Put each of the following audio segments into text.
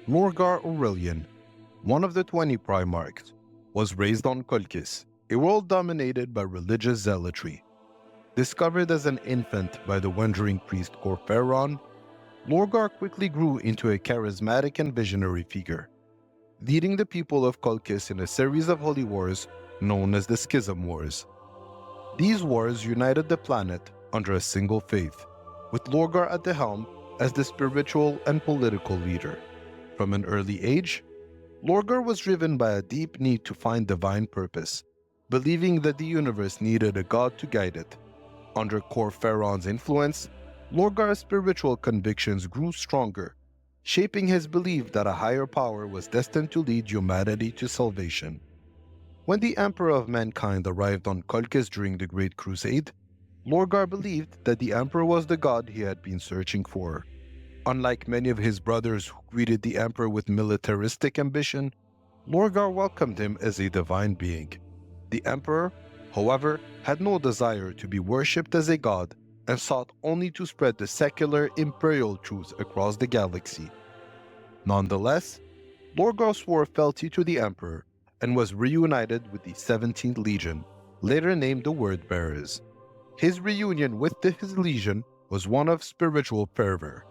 Lorgar Aurelian, one of the 20 Primarchs, was raised on Colchis, a world dominated by religious zealotry. Discovered as an infant by the wandering priest Corferon, Lorgar quickly grew into a charismatic and visionary figure, leading the people of Colchis in a series of holy wars known as the Schism Wars. These wars united the planet under a single faith, with Lorgar at the helm as the spiritual and political leader. From an early age, Lorgar was driven by a deep need to find divine purpose, believing that the universe needed a god to guide it. Under Corferon's influence, Lorgar's spiritual convictions grew stronger, shaping his belief that a higher power was destined to lead humanity to salvation. When the Emperor of Mankind arrived on Colchis during the Great Crusade, Lorgar believed that the Emperor was the god he had been searching for. Unlike many of his brothers who greeted the Emperor with militaristic ambition, Lorgar welcomed him as a divine being. The Emperor, however, had no desire to be worshipped as a god and sought only to spread the secular imperial truth across the galaxy. Nonetheless, Lorgar swore fealty to the Emperor and was reunited with the 17th Legion, later named the Word-Bearers. His reunion with his legion was one of spiritual fervor,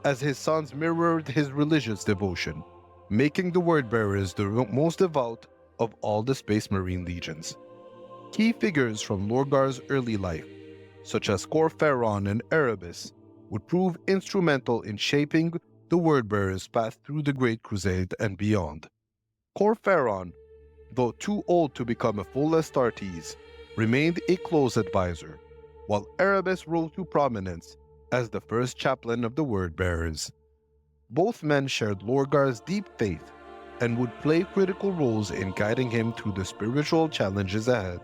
as his sons mirrored his religious devotion, making the Word-Bearers the most devout of all the Space Marine legions. Key figures from Lorgar's early life, such as Corferon and Erebus, would prove instrumental in shaping the Word-Bearers' path through the Great Crusade and beyond. Corferon, though too old to become a full Astartes, remained a close advisor, while Erebus rose to prominence as the first chaplain of the Word-Bearers. Both men shared Lorgar's deep faith and would play critical roles in guiding him through the spiritual challenges ahead.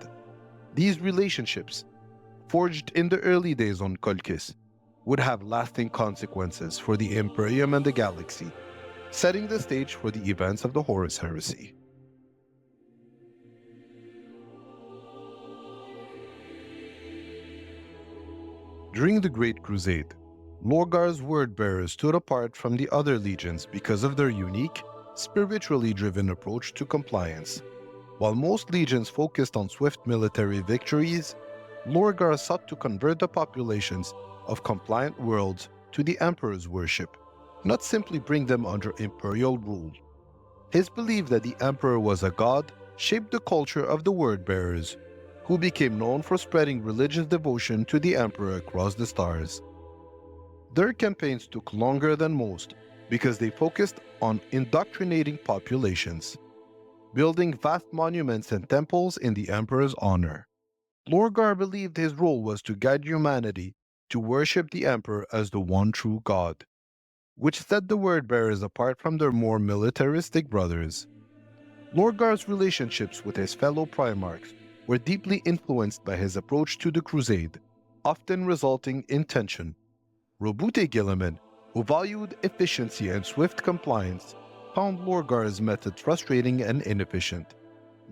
These relationships, forged in the early days on Colchis, would have lasting consequences for the Imperium and the galaxy, setting the stage for the events of the Horus Heresy. During the Great Crusade, Lorgar's Word-Bearers stood apart from the other legions because of their unique, spiritually driven approach to compliance. While most legions focused on swift military victories, Lorgar sought to convert the populations of compliant worlds to the Emperor's worship, not simply bring them under imperial rule. His belief that the Emperor was a god shaped the culture of the Word-Bearers, who became known for spreading religious devotion to the Emperor across the stars. Their campaigns took longer than most because they focused on indoctrinating populations, building vast monuments and temples in the Emperor's honor. Lorgar believed his role was to guide humanity to worship the Emperor as the one true god, which set the Word-Bearers apart from their more militaristic brothers. Lorgar's relationships with his fellow Primarchs were deeply influenced by his approach to the Crusade, often resulting in tension. Roboute Guilliman, who valued efficiency and swift compliance, found Lorgar's method frustrating and inefficient.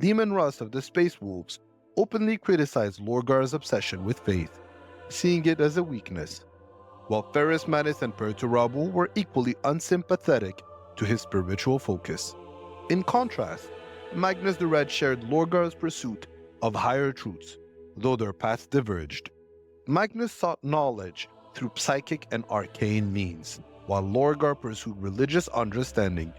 Leman Russ of the Space Wolves openly criticized Lorgar's obsession with faith, seeing it as a weakness, while Ferrus Manus and Perturabu were equally unsympathetic to his spiritual focus. In contrast, Magnus the Red shared Lorgar's pursuit of higher truths, though their paths diverged. Magnus sought knowledge through psychic and arcane means, while Lorgar pursued religious understanding.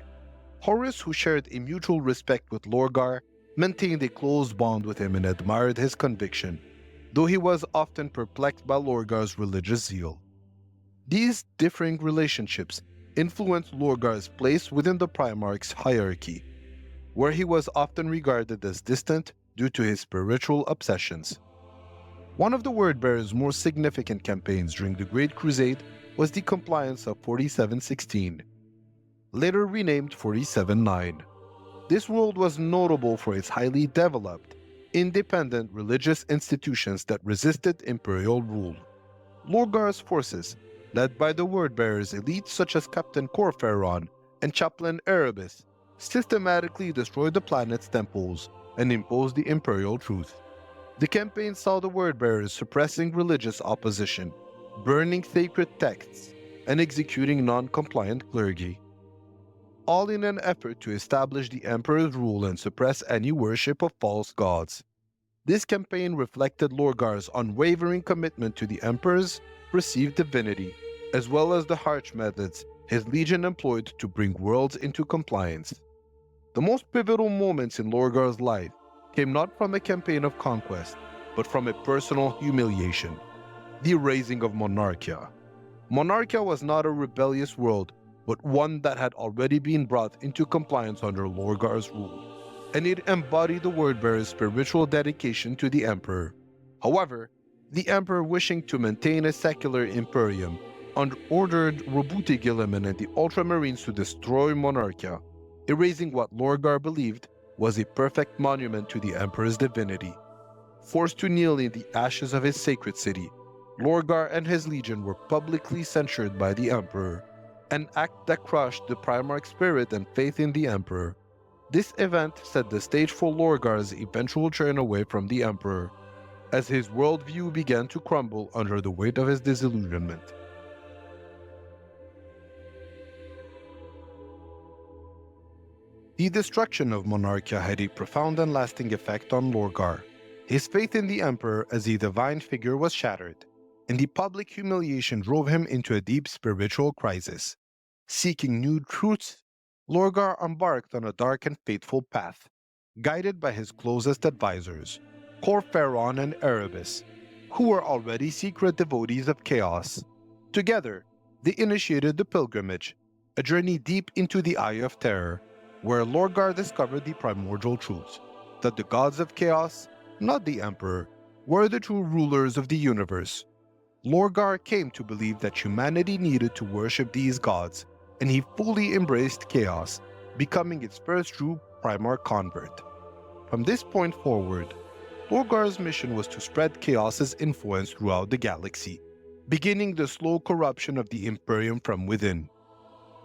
Horus, who shared a mutual respect with Lorgar, maintained a close bond with him and admired his conviction, though he was often perplexed by Lorgar's religious zeal. These differing relationships influenced Lorgar's place within the Primarch's hierarchy, where he was often regarded as distant due to his spiritual obsessions. One of the Word-Bearers' more significant campaigns during the Great Crusade was the compliance of 4716, later renamed 479. This world was notable for its highly developed, independent religious institutions that resisted imperial rule. Lorgar's forces, led by the Word-Bearers' elites such as Captain Corferon and Chaplain Erebus, systematically destroyed the planet's temples and imposed the imperial truth. The campaign saw the Word-Bearers suppressing religious opposition, burning sacred texts, and executing non-compliant clergy. all in an effort to establish the Emperor's rule and suppress any worship of false gods. This campaign reflected Lorgar's unwavering commitment to the Emperor's perceived divinity, as well as the harsh methods his legion employed to bring worlds into compliance. The most pivotal moments in Lorgar's life came not from a campaign of conquest, but from a personal humiliation: the Razing of Monarchia. Monarchia was not a rebellious world, but one that had already been brought into compliance under Lorgar's rule, and it embodied the Wordbearer's spiritual dedication to the Emperor. However, the Emperor, wishing to maintain a secular imperium, ordered Roboute Guilliman and the Ultramarines to destroy Monarchia, erasing what Lorgar believed was a perfect monument to the Emperor's divinity. Forced to kneel in the ashes of his sacred city, Lorgar and his legion were publicly censured by the Emperor, an act that crushed the Primarch spirit and faith in the Emperor. This event set the stage for Lorgar's eventual turn away from the Emperor, as his worldview began to crumble under the weight of his disillusionment. The destruction of Monarchia had a profound and lasting effect on Lorgar. His faith in the Emperor as a divine figure was shattered, and the public humiliation drove him into a deep spiritual crisis. Seeking new truths, Lorgar embarked on a dark and fateful path, guided by his closest advisors, Corferon and Erebus, who were already secret devotees of chaos. Together, they initiated the pilgrimage, a journey deep into the Eye of Terror, where Lorgar discovered the primordial truth, that the gods of chaos, not the Emperor, were the true rulers of the universe. Lorgar came to believe that humanity needed to worship these gods, and he fully embraced chaos, becoming its first true Primarch convert. From this point forward, Lorgar's mission was to spread chaos's influence throughout the galaxy, beginning the slow corruption of the Imperium from within.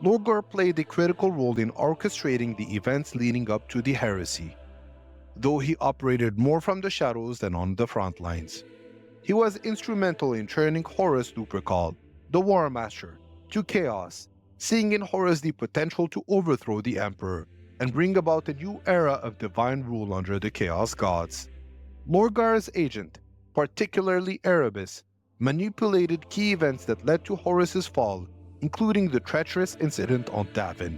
Lorgar played a critical role in orchestrating the events leading up to the heresy, though he operated more from the shadows than on the front lines. He was instrumental in turning Horus Lupercal, the War Master, to chaos, seeing in Horus the potential to overthrow the Emperor and bring about a new era of divine rule under the Chaos Gods. Lorgar's agent, particularly Erebus, manipulated key events that led to Horus's fall, including the treacherous incident on Davin,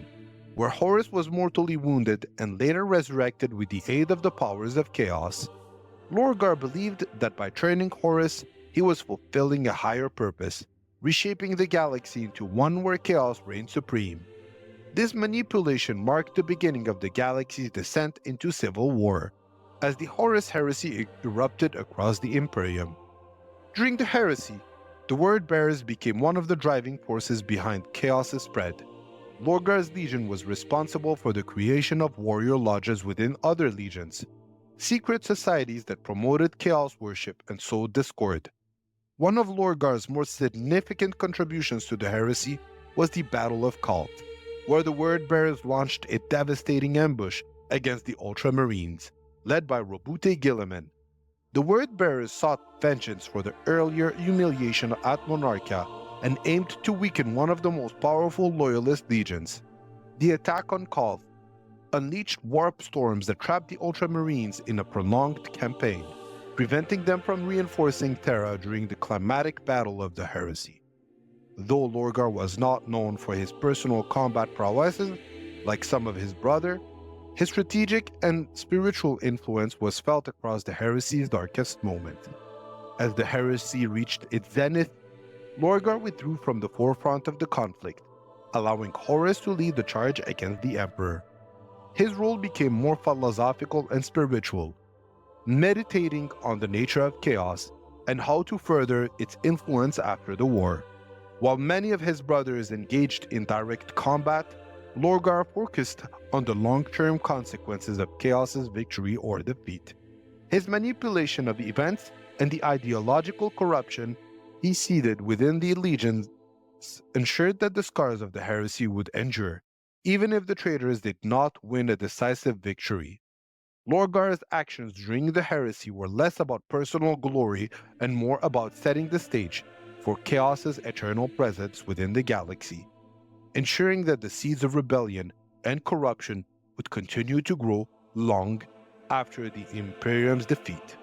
where Horus was mortally wounded and later resurrected with the aid of the powers of chaos. Lorgar believed that by turning Horus, he was fulfilling a higher purpose, reshaping the galaxy into one where chaos reigned supreme. This manipulation marked the beginning of the galaxy's descent into civil war, as the Horus Heresy erupted across the Imperium. During the heresy, the Word-Bearers became one of the driving forces behind chaos's spread. Lorgar's legion was responsible for the creation of warrior lodges within other legions, secret societies that promoted chaos worship and sowed discord. One of Lorgar's more significant contributions to the heresy was the Battle of Khalt, where the Word-Bearers launched a devastating ambush against the Ultramarines, led by Roboute Guilliman. The Word-Bearers sought vengeance for the earlier humiliation at Monarchia and aimed to weaken one of the most powerful loyalist legions. The attack on Khalt unleashed warp storms that trapped the Ultramarines in a prolonged campaign, preventing them from reinforcing Terra during the climatic battle of the heresy. Though Lorgar was not known for his personal combat prowesses, like some of his brother, his strategic and spiritual influence was felt across the heresy's darkest moment. As the heresy reached its zenith, Lorgar withdrew from the forefront of the conflict, allowing Horus to lead the charge against the Emperor. His role became more philosophical and spiritual, meditating on the nature of chaos and how to further its influence after the war. While many of his brothers engaged in direct combat, Lorgar focused on the long-term consequences of chaos's victory or defeat. His manipulation of events and the ideological corruption he seeded within the legions ensured that the scars of the heresy would endure, even if the traitors did not win a decisive victory. Lorgar's actions during the heresy were less about personal glory and more about setting the stage for chaos's eternal presence within the galaxy, ensuring that the seeds of rebellion and corruption would continue to grow long after the Imperium's defeat.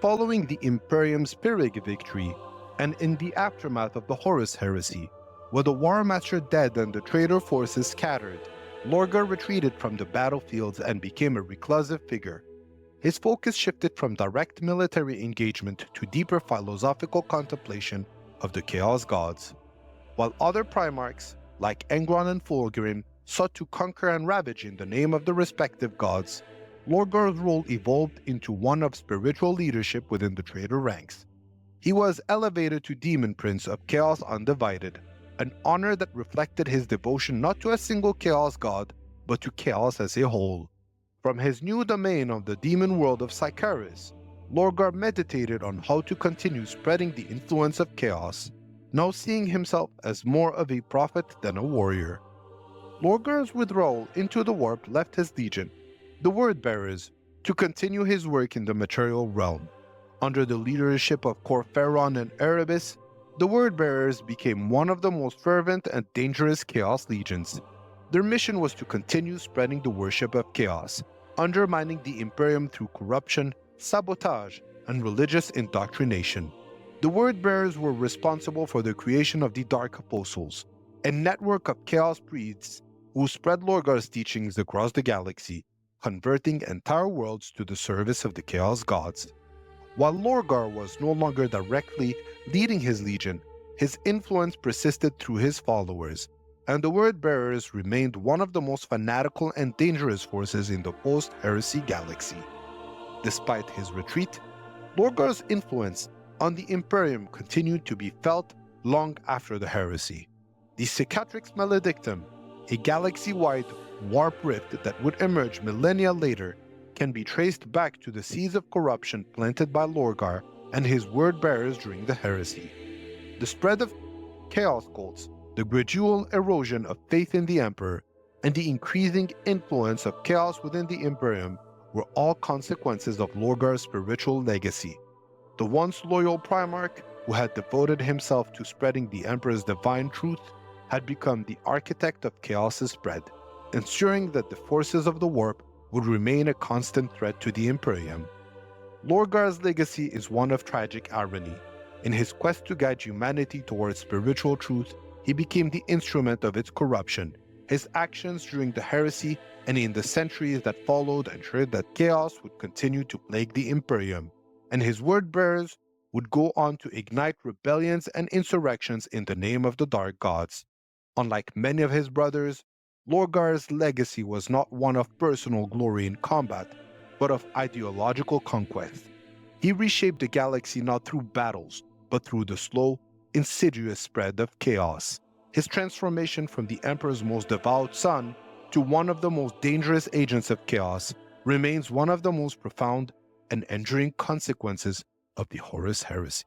Following the Imperium's Pyrrhic victory, and in the aftermath of the Horus Heresy, with the War Master dead and the traitor forces scattered, Lorgar retreated from the battlefields and became a reclusive figure. His focus shifted from direct military engagement to deeper philosophical contemplation of the Chaos Gods. While other Primarchs, like Engron and Fulgrim, sought to conquer and ravage in the name of the respective gods, Lorgar's role evolved into one of spiritual leadership within the traitor ranks. He was elevated to Daemon Prince of Chaos Undivided, an honor that reflected his devotion not to a single Chaos god, but to Chaos as a whole. From his new domain of the demon world of Sycharis, Lorgar meditated on how to continue spreading the influence of Chaos, now seeing himself as more of a prophet than a warrior. Lorgar's withdrawal into the warp left his legion, the Word-Bearers, to continue his work in the material realm. Under the leadership of Corferon and Erebus, the Word-Bearers became one of the most fervent and dangerous Chaos legions. Their mission was to continue spreading the worship of Chaos, undermining the Imperium through corruption, sabotage, and religious indoctrination. The Word-Bearers were responsible for the creation of the Dark Apostles, a network of Chaos priests who spread Lorgar's teachings across the galaxy, converting entire worlds to the service of the Chaos Gods. While Lorgar was no longer directly leading his legion, his influence persisted through his followers, and the Word-Bearers remained one of the most fanatical and dangerous forces in the post-Heresy galaxy. Despite his retreat, Lorgar's influence on the Imperium continued to be felt long after the Heresy. The Cicatrix Maledictum, a galaxy-wide warp rift that would emerge millennia later, can be traced back to the seeds of corruption planted by Lorgar and his word-bearers during the Heresy. The spread of chaos cults, the gradual erosion of faith in the Emperor, and the increasing influence of chaos within the Imperium were all consequences of Lorgar's spiritual legacy. The once loyal Primarch, who had devoted himself to spreading the Emperor's divine truth, had become the architect of chaos's spread, ensuring that the forces of the warp would remain a constant threat to the Imperium. Lorgar's legacy is one of tragic irony. In his quest to guide humanity towards spiritual truth, he became the instrument of its corruption. His actions during the Heresy and in the centuries that followed ensured that chaos would continue to plague the Imperium, and his word-bearers would go on to ignite rebellions and insurrections in the name of the Dark Gods. Unlike many of his brothers, Lorgar's legacy was not one of personal glory in combat, but of ideological conquest. He reshaped the galaxy not through battles, but through the slow, insidious spread of chaos. His transformation from the Emperor's most devout son to one of the most dangerous agents of chaos remains one of the most profound and enduring consequences of the Horus Heresy.